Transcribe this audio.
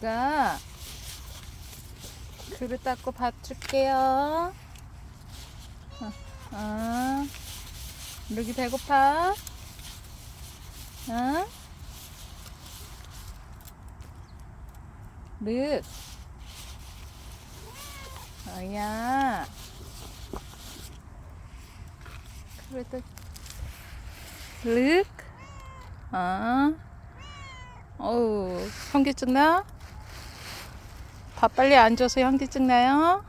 제가 그릇 닦고 밥 줄게요. 루기 배고파? 어? 르. 어야. 그래도 르. 어우, 현기증 나? 밥 빨리 안 줘서 현기증 나요?